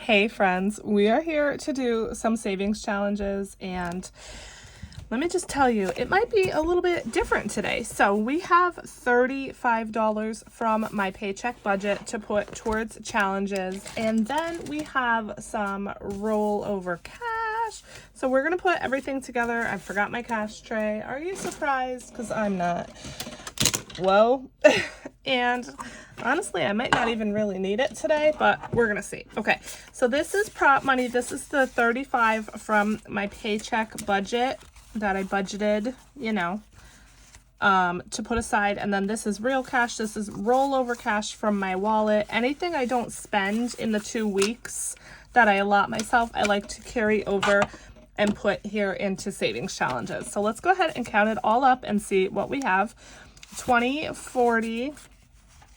Hey friends, we are here to do some savings challenges, and let me just tell you, it might be a little bit different today. So we have $35 from my paycheck budget to put towards challenges, and then we have some rollover cash. So we're gonna put everything together. I forgot my cash tray. Are you surprised? Because I'm not. Whoa. And honestly, I might not even really need it today, but we're gonna see. Okay, so this is prop money. This is the 35 from my paycheck budget that I budgeted, to put aside. And then this is real cash. This is rollover cash from my wallet. Anything I don't spend in the 2 weeks that I allot myself, I like to carry over and put here into savings challenges. So let's go ahead and count it all up and see what we have. 20, 40,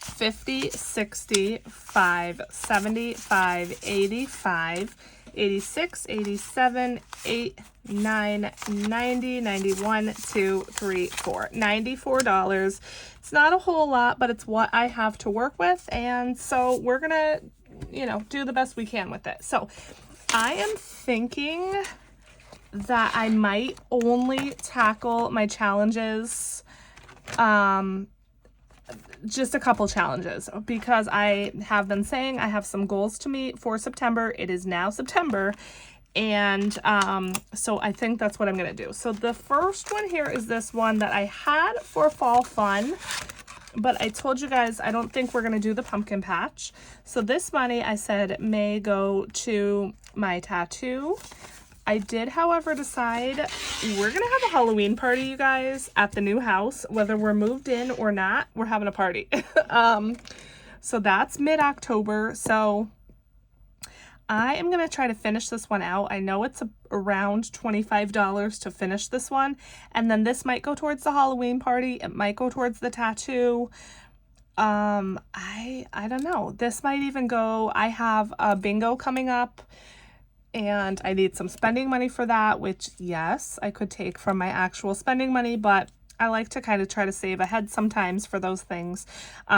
50, 60, 5, 75, 85, 86, 87, 8, 9, 90, 91, 2, 3, 4. $94. It's not a whole lot, but it's what I have to work with. And so we're going to, do the best we can with it. So I am thinking that I might only tackle my challenges, just a couple challenges, because I have been saying I have some goals to meet for September. It is now September, and so I think that's what I'm gonna do. So the first one here is this one that I had for fall fun, but I told you guys I don't think we're gonna do the pumpkin patch. So this money, I said, may go to my tattoo. I did, however, decide we're going to have a Halloween party, you guys, at the new house. Whether we're moved in or not, we're having a party. So that's mid-October. So I am going to try to finish this one out. I know it's around $25 to finish this one. And then this might go towards the Halloween party. It might go towards the tattoo. I don't know. This might even go, I have a bingo coming up, and I need some spending money for that, which, yes, I could take from my actual spending money, but I like to kind of try to save ahead sometimes for those things.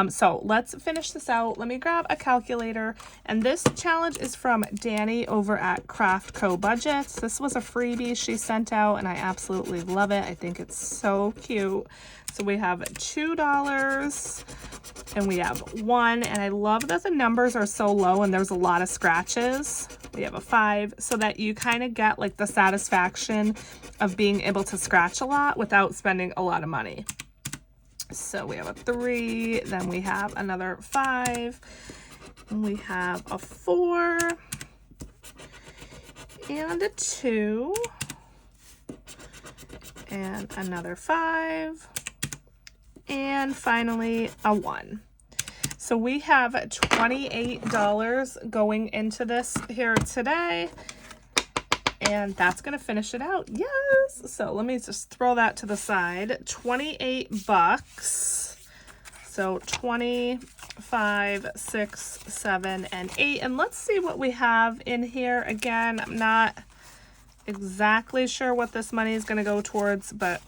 So let's finish this out. Let me grab a calculator. And this challenge is from Danny over at Craft Co Budgets. This was a freebie she sent out, and I absolutely love it. I think it's so cute. So we have $2 and we have 1, and I love that the numbers are so low and there's a lot of scratches. We have a 5, so that you kind of get like the satisfaction of being able to scratch a lot without spending a lot of money. So we have a 3, then we have another 5, and we have a 4 and a 2 and another 5. And finally, a 1. So we have $28 going into this here today. And that's going to finish it out. Yes! So let me just throw that to the side. 28 bucks. So 25, 6, 7, and 8. And let's see what we have in here. Again, I'm not exactly sure what this money is going to go towards, but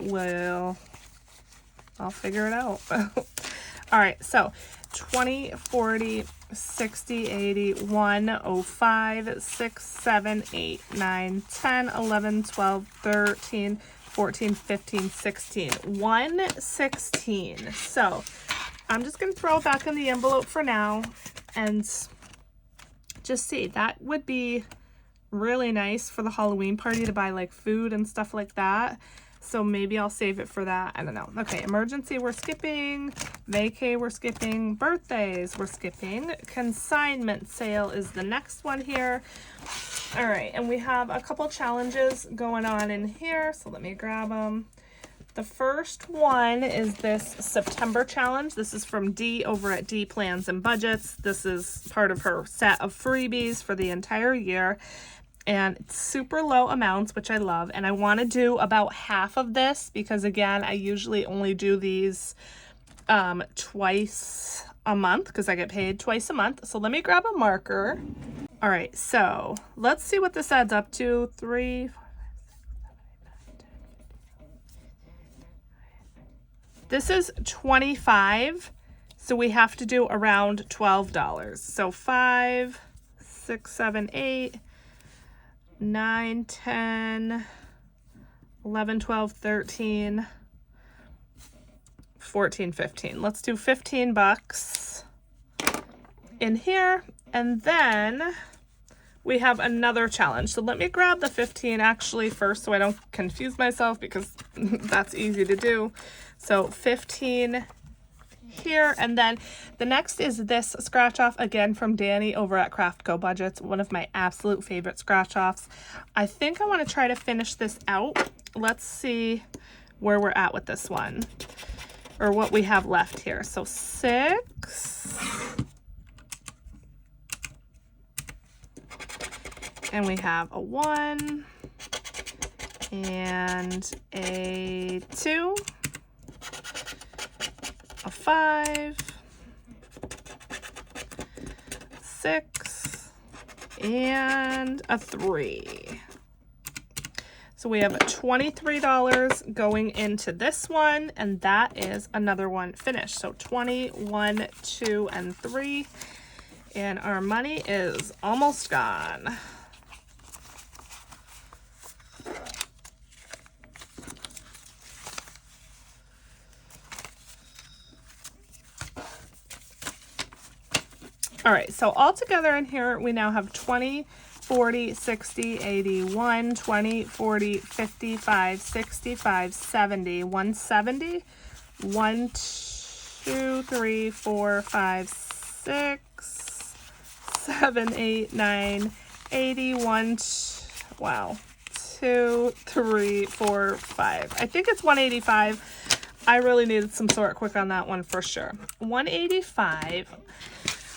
I'll figure it out. All right, so 20, 40, 60, 80, 105, 6, 7, 8, 9, 10, 11, 12, 13, 14, 15, 16. 116. So I'm just going to throw it back in the envelope for now and just see. That would be really nice for the Halloween party to buy like food and stuff like that. So maybe I'll save it for that. I don't know. Okay, emergency we're skipping. Vacay we're skipping. Birthdays we're skipping. Consignment sale is the next one here. All right, and we have a couple challenges going on in here. So let me grab them. The first one is this September challenge. This is from Dee over at D Plans and Budgets. This is part of her set of freebies for the entire year. And it's super low amounts, which I love. And I want to do about half of this because, again, I usually only do these twice a month because I get paid twice a month. So let me grab a marker. All right, so let's see what this adds up to. 3, 4, 5, 6, 7, 8, 9, 10. This is 25, so we have to do around $12. So 5, 6, 7, 8, 9, 10, 11, 12, 13, 14, 15. Let's do 15 bucks in here. And then we have another challenge. So let me grab the 15 actually first so I don't confuse myself, because that's easy to do. So 15 here, and then the next is this scratch off again from Danny over at Craft Go Budgets, one of my absolute favorite scratch offs. I think I want to try to finish this out. Let's see where we're at with this one, or what we have left here. So 6, and we have a 1 and a 2, a 5, 6, and a 3. So we have $23 going into this one, and that is another one finished. So 21, 2, and 3, and our money is almost gone. All right, so all together in here, we now have 20, 40, 60, 80, 1, 20, 40, 55, 65, 70, 170, 1, 2, 3, 4, 5, 6, 7, 8, 9, 80, 1, wow, 2, 3, 4, 5. I think it's 185. I really needed some sort quick on that one for sure. 185.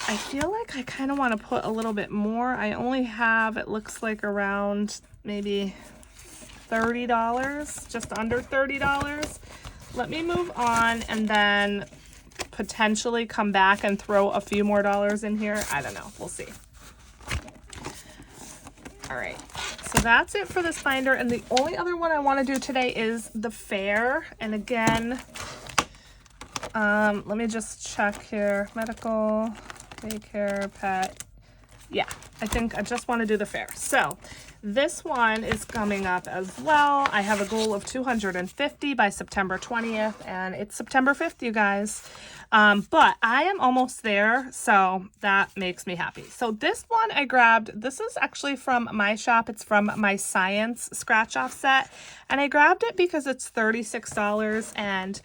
I feel like I kind of want to put a little bit more. I only have, it looks like around maybe $30, just under $30. Let me move on and then potentially come back and throw a few more dollars in here. I don't know. We'll see. All right. So that's it for this binder. And the only other one I want to do today is the fair. And again, let me just check here. Medical, daycare, pet. Yeah, I think I just want to do the fair. So this one is coming up as well. I have a goal of 250 by September 20th, and it's September 5th, you guys. But I am almost there, so that makes me happy. So this one I grabbed, this is actually from my shop. It's from my science scratch off set, and I grabbed it because it's $36, and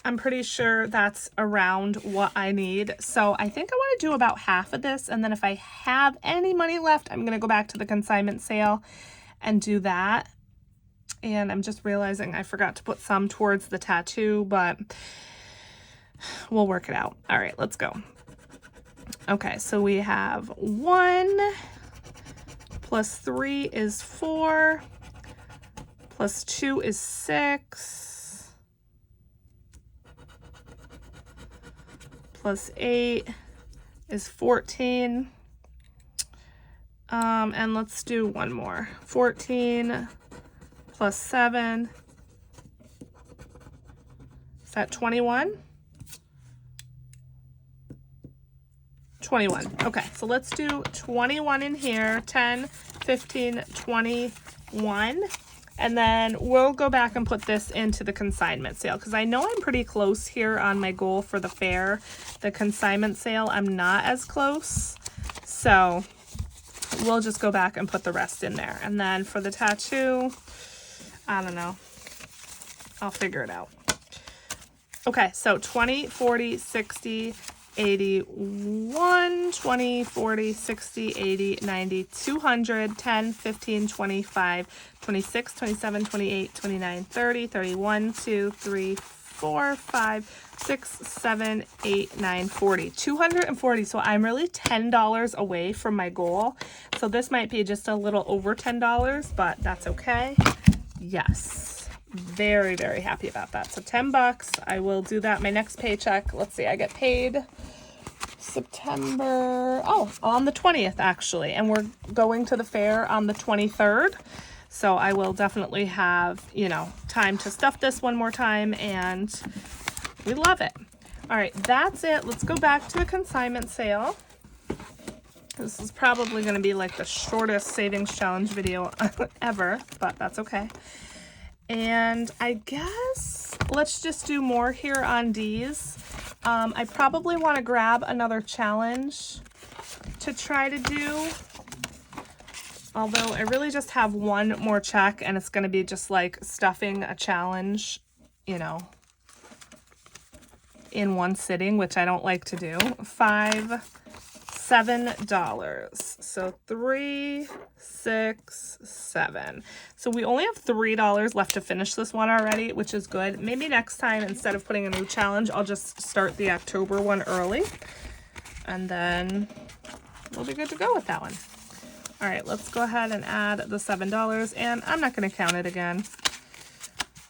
I'm pretty sure that's around what I need. So I think I want to do about half of this. And then if I have any money left, I'm going to go back to the consignment sale and do that. And I'm just realizing I forgot to put some towards the tattoo, but we'll work it out. All right, let's go. Okay, so we have 1 plus 3 is 4 plus 2 is 6. Plus 8 is 14. And let's do one more. 14 plus 7. Is that 21? 21. Okay, so let's do 21 in here. 10, 15, 21. And then we'll go back and put this into the consignment sale, because I know I'm pretty close here on my goal for the fair. The consignment sale, I'm not as close. So we'll just go back and put the rest in there. And then for the tattoo, I don't know. I'll figure it out. Okay, so 20, 40, 60, 80, 1, 20, 40, 60, 80, 90, 200, 10, 15, 25, 26, 27, 28, 29, 30, 31, 2, 3, 4, 5, 6, 7, 8, 9, 40. 240. So I'm really $10 away from my goal. So this might be just a little over $10, but that's okay. Yes. Very, very happy about that. So 10 bucks. I will do that. My next paycheck. Let's see. I get paid September, on the 20th actually. And we're going to the fair on the 23rd. So I will definitely have, time to stuff this one more time, and we love it. All right, that's it. Let's go back to a consignment sale. This is probably going to be like the shortest savings challenge video ever, but that's okay. And I guess let's just do more here on D's. I probably want to grab another challenge to try to do. Although I really just have one more check, and it's going to be just like stuffing a challenge, you know, in one sitting, which I don't like to do. $7. So 3, 6, 7. So we only have $3 left to finish this one already, which is good. Maybe next time, instead of putting a new challenge, I'll just start the October one early, and then we'll be good to go with that one. All right, let's go ahead and add the $7, and I'm not going to count it again.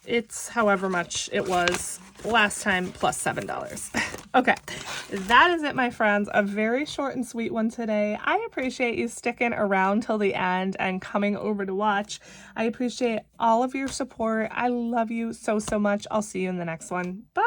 It's however much it was last time plus $7. Okay, that is it, my friends. A very short and sweet one today. I appreciate you sticking around till the end and coming over to watch. I appreciate all of your support. I love you so, so much. I'll see you in the next one. Bye.